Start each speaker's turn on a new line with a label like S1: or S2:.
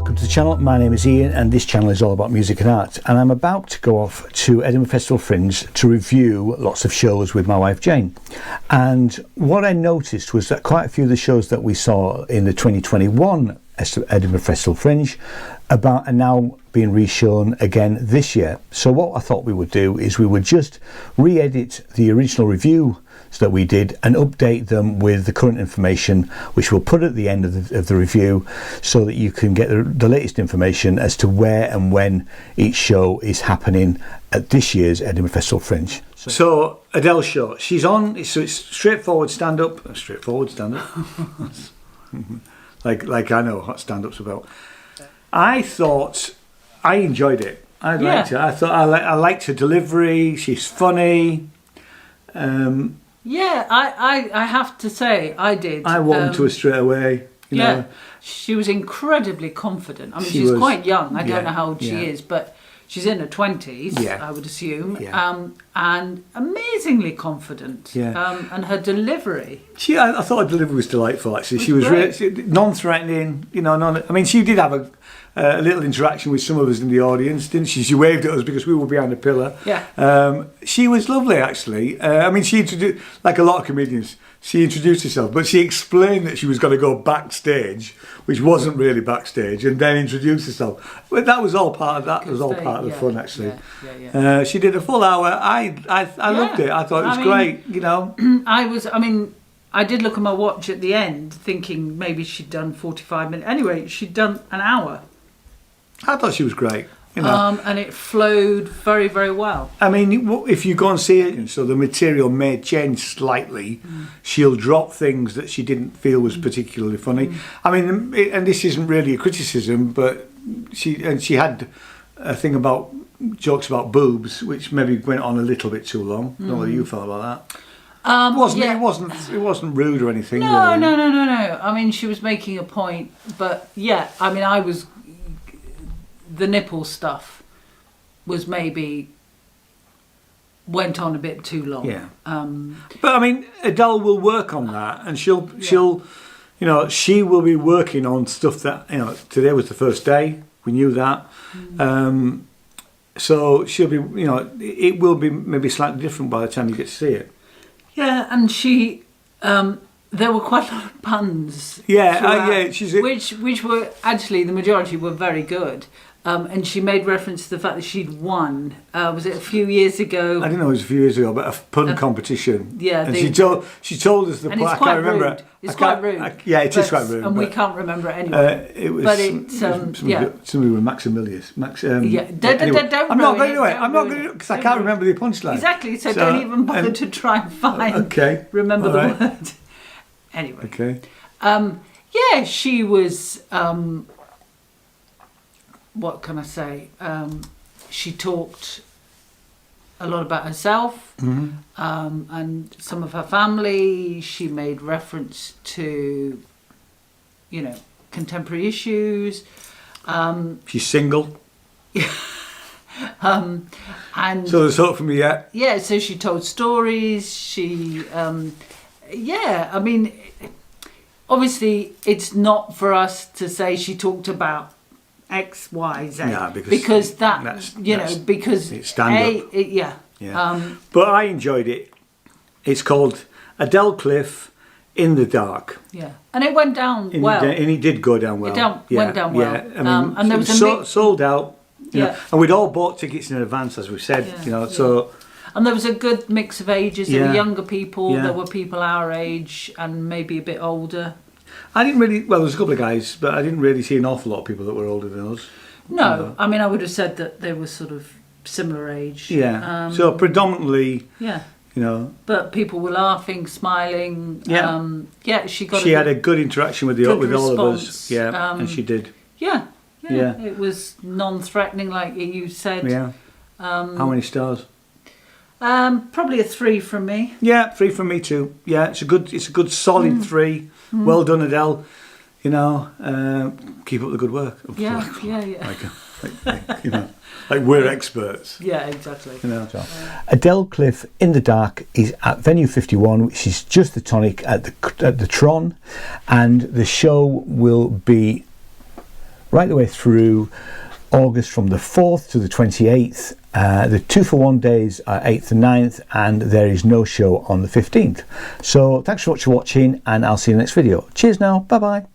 S1: welcome to the channel. My name is Ian and this channel is all about music and art, and I'm about to go off to Edinburgh Festival Fringe to review lots of shows with my wife Jane. And what I noticed was that quite a few of the shows that we saw in the 2021 Edinburgh Festival Fringe are now being reshown again this year. So what I thought we would do is we would just re-edit the original review that we did and update them with the current information, which we'll put at the end of the review, so that you can get the latest information as to where and when each show is happening at this year's Edinburgh Festival Fringe. So Adele's show, she's on. So it's straightforward stand-up. like I know what stand-up's about. I thought I enjoyed it. I liked it. I thought I liked her delivery. She's funny.
S2: Yeah, I have to say I did.
S1: I walked to her straight away. You know.
S2: She was incredibly confident. I mean, she's quite young. I don't know how old she is, but she's in her 20s, I would assume. Yeah. And amazingly confident. Yeah. And her delivery.
S1: I thought her delivery was delightful. Actually, she was really non-threatening. You know, I mean, she did have a little interaction with some of us in the audience, didn't she? She waved at us because we were behind a pillar.
S2: Yeah.
S1: She was lovely, actually. I mean, she introduced, like a lot of comedians, she introduced herself, but she explained that she was going to go backstage, which wasn't really backstage, and then introduce herself. But that was all part of that. Was all part of the fun, actually. Yeah. She did a full hour. I loved it. I thought it was great. You know.
S2: I did look at my watch at the end, thinking maybe she'd done 45 minutes. Anyway, she'd done an hour.
S1: I thought she was great. You know.
S2: And it flowed very, very well.
S1: I mean, if you go and see it, so the material may change slightly. She'll drop things that she didn't feel was particularly funny. I mean, and this isn't really a criticism, but she had a thing about jokes about boobs, which maybe went on a little bit too long. I don't know what you felt about that. It wasn't rude or anything.
S2: No,
S1: really.
S2: No. I mean, she was making a point, but the nipple stuff was maybe went on a bit too long.
S1: Yeah. But I mean, Adele will work on that, and she'll you know, she will be working on stuff that, you know, today was the first day. We knew that. So she'll be, you know, it will be maybe slightly different by the time you get to see it.
S2: Yeah, and she, there were quite a lot of puns.
S1: Which
S2: were actually, the majority were very good. And she made reference to the fact that she'd won. Was it a few years ago?
S1: I didn't know it was a few years ago, but a pun competition.
S2: Yeah,
S1: and she told us the.
S2: And I can't remember it. It's quite rude.
S1: It is quite rude,
S2: and we can't remember it anyway.
S1: It was. But somebody with Maximilius.
S2: Don't.
S1: I'm not going to because I can't remember the punchline.
S2: Exactly. So don't even bother to try and find. Remember the word. Anyway.
S1: Okay.
S2: She was. What can I say? She talked a lot about herself and some of her family. She made reference to, you know, contemporary issues.
S1: She's single.
S2: And
S1: so there's hope for me yet.
S2: Yeah, so she told stories. She, I mean, obviously it's not for us to say she talked about X, Y, Z.
S1: Yeah,
S2: because it's stand-up.
S1: But I enjoyed it. It's called Adele Cliff in the Dark.
S2: Yeah, and it went down well.
S1: And it did go down well.
S2: Went down well.
S1: Yeah, I mean,
S2: and there was
S1: sold out. You know, and we'd all bought tickets in advance, as we said. You know, so.
S2: And there was a good mix of ages. There were younger people. There were people our age and maybe a bit older.
S1: I didn't really. Well, there was a couple of guys, but I didn't really see an awful lot of people that were older than us.
S2: No, I mean, I would have said that they were sort of similar age.
S1: Yeah. So predominantly. Yeah. You know.
S2: But people were laughing, smiling.
S1: Yeah.
S2: She
S1: had a good interaction with all of us. Yeah. And she did.
S2: Yeah. It was non-threatening, like you said.
S1: Yeah. How many stars?
S2: Probably a 3 from me.
S1: Yeah, 3 from me too. Yeah, it's a good solid 3. Well done, Adele. You know, keep up the good work.
S2: Yeah.
S1: Like, you know, like we're experts.
S2: Yeah, exactly.
S1: You know. Adele Cliff in the Dark is at Venue 51, which is just the Tonic at the Tron, and the show will be right the way through August from the 4th to the 28th. The 2-for-1 days are 8th and 9th, and there is no show on the 15th. So thanks so much for watching, and I'll see you in the next video. Cheers now, bye bye.